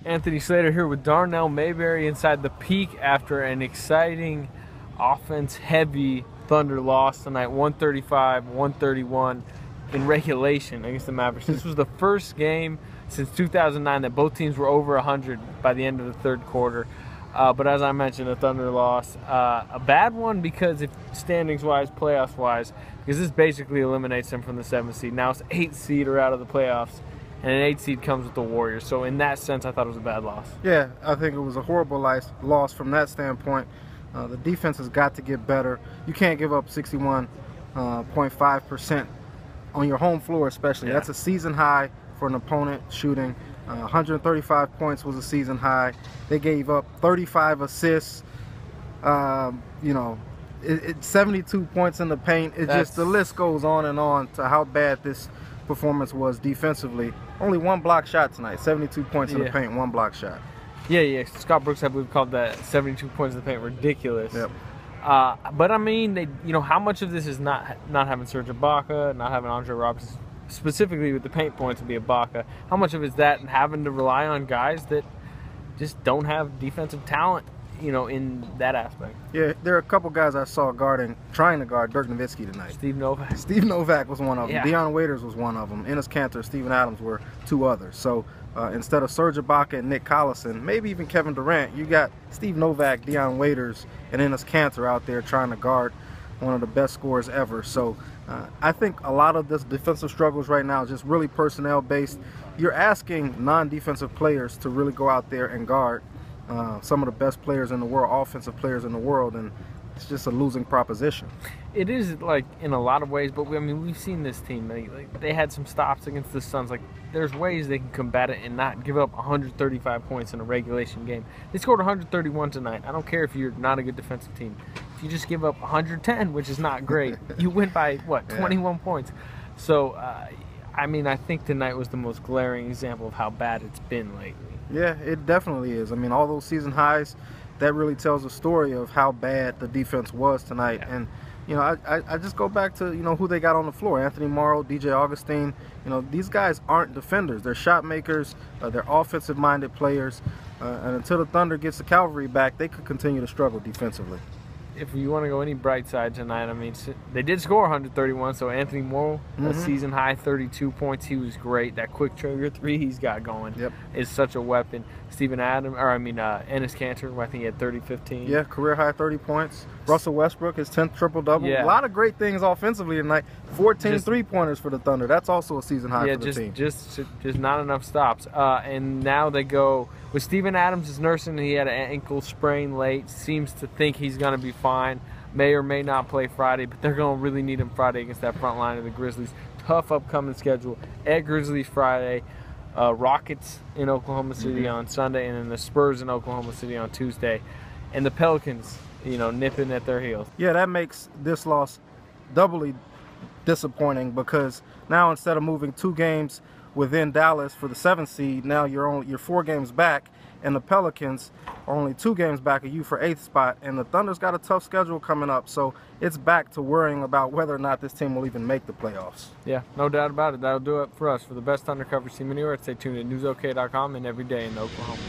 Anthony Slater here with Darnell Mayberry inside the peak after an exciting offense-heavy Thunder loss tonight, 135-131 in regulation against the Mavericks. This was the first game since 2009 that both teams were over 100 by the end of the third quarter. But as I mentioned, the Thunder lost. A bad one because if standings-wise, playoffs-wise, because this basically eliminates them from the 7th seed. Now it's 8th seed are out of the playoffs, and an 8th seed comes with the Warriors. So in that sense, I thought it was a bad loss. Yeah, I think it was a horrible loss from that standpoint. The defense has got to get better. You can't give up 61.5% on your home floor especially. Yeah. That's a season high for an opponent shooting. 135 points was a season high. They gave up 35 assists. 72 points in the paint. Just the list goes on and on to how bad this performance was defensively. Only one block shot tonight. 72 points in the paint, one block shot. Yeah. Scott Brooks, I believe, called that 72 points in the paint ridiculous. Yep. But I mean, how much of this is not having Serge Ibaka, not having Andre Robertson, specifically with the paint points to be Ibaka? How much of it is that and having to rely on guys that just don't have defensive talent, in that aspect? Yeah, there are a couple guys I saw trying to guard Dirk Nowitzki tonight. Steve Novak. Steve Novak was one of them. Yeah. Deion Waiters was one of them. Enes Kanter, Steven Adams were two others. So instead of Serge Ibaka and Nick Collison, maybe even Kevin Durant, you got Steve Novak, Deion Waiters, and Enes Kanter out there trying to guard one of the best scorers ever. So I think a lot of this defensive struggles right now is just really personnel based. You're asking non-defensive players to really go out there and guard some of the best players in the world, offensive players in the world, and it's just a losing proposition. It is, in a lot of ways, but we've seen this team. They had some stops against the Suns. There's ways they can combat it and not give up 135 points in a regulation game. They scored 131 tonight. I don't care if you're not a good defensive team. If you just give up 110, which is not great, you win by, 21 points. So, I think tonight was the most glaring example of how bad it's been lately. Yeah, it definitely is. All those season highs, that really tells a story of how bad the defense was tonight. Yeah. And I just go back to who they got on the floor. Anthony Morrow, DJ Augustine. These guys aren't defenders. They're shot makers. They're offensive minded players. And until the Thunder gets the cavalry back, they could continue to struggle defensively. If you want to go any bright side tonight, they did score 131. So Anthony Morrow, a season high 32 points. He was great. That quick trigger three he's got going is such a weapon. Enes Kanter, I think he had 30-15. Yeah, career high 30 points. Russell Westbrook, his 10th triple-double. Yeah. A lot of great things offensively tonight. 14 three-pointers for the Thunder. That's also a season high for the team. Just not enough stops. And now they go with Steven Adams is nursing. He had an ankle sprain late. Seems to think he's going to be fine. May or may not play Friday, but they're going to really need him Friday against that front line of the Grizzlies. Tough upcoming schedule. At Grizzlies Friday. Rockets in Oklahoma City on Sunday, and then the Spurs in Oklahoma City on Tuesday, and the Pelicans, nipping at their heels. Yeah, that makes this loss doubly disappointing because now instead of moving 2 games within Dallas for the 7th seed, now you're 4 games back, and the Pelicans are only 2 games back of you for 8th spot, and the Thunder's got a tough schedule coming up, so it's back to worrying about whether or not this team will even make the playoffs. Yeah, no doubt about it. That'll do it for us. For the best Thunder coverage team anywhere, stay tuned at newsok.com and every day in Oklahoma.